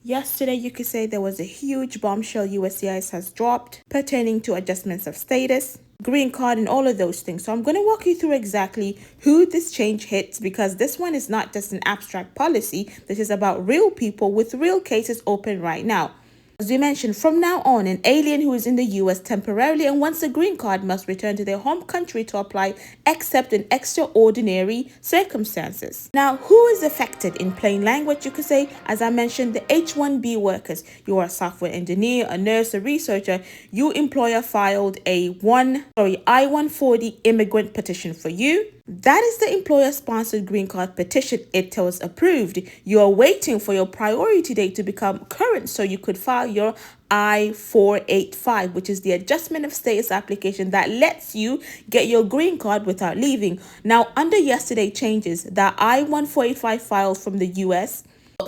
Yesterday, you could say there was a huge bombshell USCIS has dropped pertaining to adjustments of status, green card, and all of those things. So I'm going to walk you through exactly who this change hits, because this one is not just an abstract policy. This is about real people with real cases open right now. As we mentioned, from now on, an alien who is in the US temporarily and wants a green card must return to their home country to apply, except in extraordinary circumstances. Now, who is affected? In plain language, you could say, as I mentioned, the H1B workers. You are a software engineer, a nurse, a researcher. Your employer filed a I-140 immigrant petition for you. That is the employer-sponsored green card petition. It was approved. You are waiting for your priority date to become current so you could file your I-485, which is the adjustment of status application that lets you get your green card without leaving. Now, under yesterday changes, the I-1485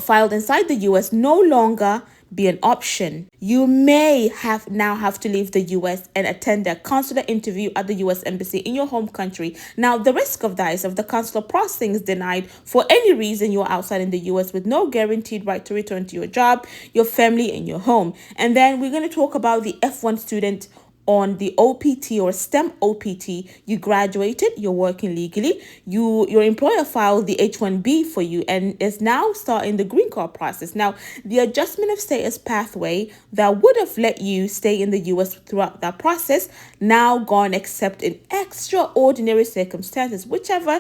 filed inside the US no longer be an option. You may now have to leave the US and attend a consular interview at the US embassy in your home country. Now, the risk of that is if the consular processing is denied for any reason, you're outside in the US with no guaranteed right to return to your job, your family, and your home. And then we're going to talk about the F1 student on the OPT or STEM OPT. You graduated, you're working legally, your employer filed the H1B for you and is now starting the green card process. Now, the adjustment of status pathway that would have let you stay in the US throughout that process now gone except in extraordinary circumstances, whichever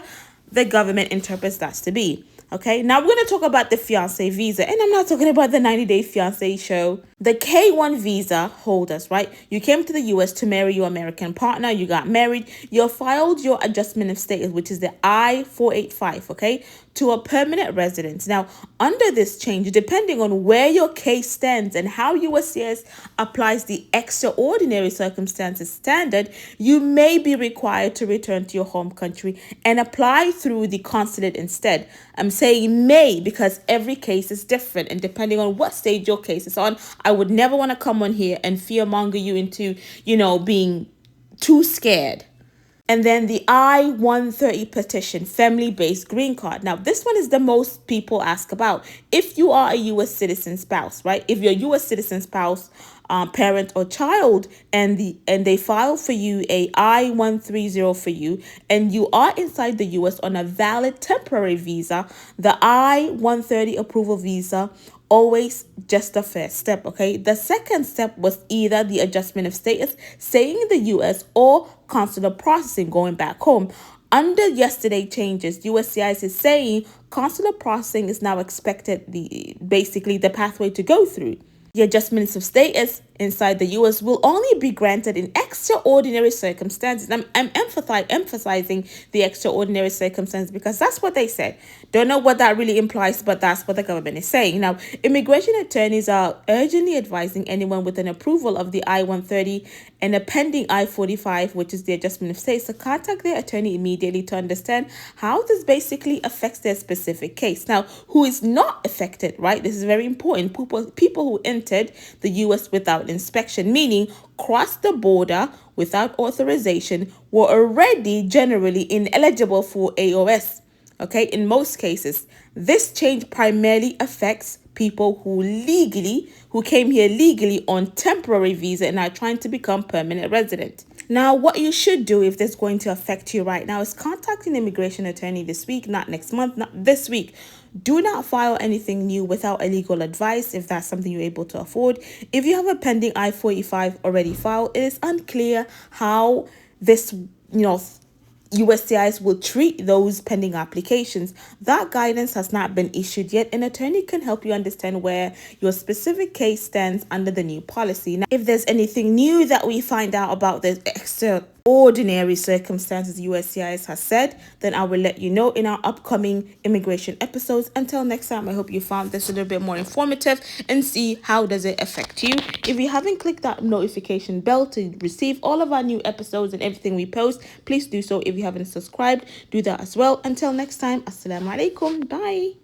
the government interprets that to be. Okay, now we're going to talk about the fiancé visa, and I'm not talking about the 90-day fiancé show. The K1 visa holders, right? You came to the US to marry your American partner, you got married, you filed your adjustment of status, which is the I-485, okay, to a permanent residence. Now, under this change, depending on where your case stands and how USCIS applies the extraordinary circumstances standard, you may be required to return to your home country and apply through the consulate instead. I'm saying may because every case is different, and depending on what stage your case is on, I would never want to come on here and fearmonger you into, being too scared. And then the I-130 petition, family-based green card. Now, this one is the most people ask about. If you are a U.S. citizen spouse, right? If you're a U.S. citizen spouse, parent or child, and they file for you a I-130 for you, and you are inside the U.S. on a valid temporary visa, the I-130 approval visa always just the first step, okay? The second step was either the adjustment of status, staying in the US, or consular processing, going back home. Under yesterday changes, USCIS is saying consular processing is now expected, basically the pathway to go through. The adjustments of status inside the US will only be granted in extraordinary circumstances. I'm emphasizing the extraordinary circumstances because that's what they said. Don't know what that really implies, but that's what the government is saying. Now, immigration attorneys are urgently advising anyone with an approval of the I-130 and a pending I-45, which is the adjustment of status, to contact their attorney immediately to understand how this basically affects their specific case. Now, who is not affected, right? This is very important. People who entered the US without inspection, meaning crossed the border without authorization, were already generally ineligible for AOS. Okay, in most cases, this change primarily affects people who came here legally on temporary visa and are trying to become permanent resident. Now, what you should do if this is going to affect you right now is contact an immigration attorney this week, not next month, not this week. Do not file anything new without a legal advice if that's something you're able to afford. If you have a pending I-45 already filed, it is unclear how this, USCIS will treat those pending applications. That guidance has not been issued yet. An attorney can help you understand where your specific case stands under the new policy. Now, if there's anything new that we find out about the extraordinary circumstances USCIS has said, then I will let you know in our upcoming immigration episodes. Until next time, I hope you found this a little bit more informative and see how does it affect you. If you haven't clicked that notification bell to receive all of our new episodes and everything we post, please do so. If you haven't subscribed, do that as well. Until next time, assalamu alaikum. Bye.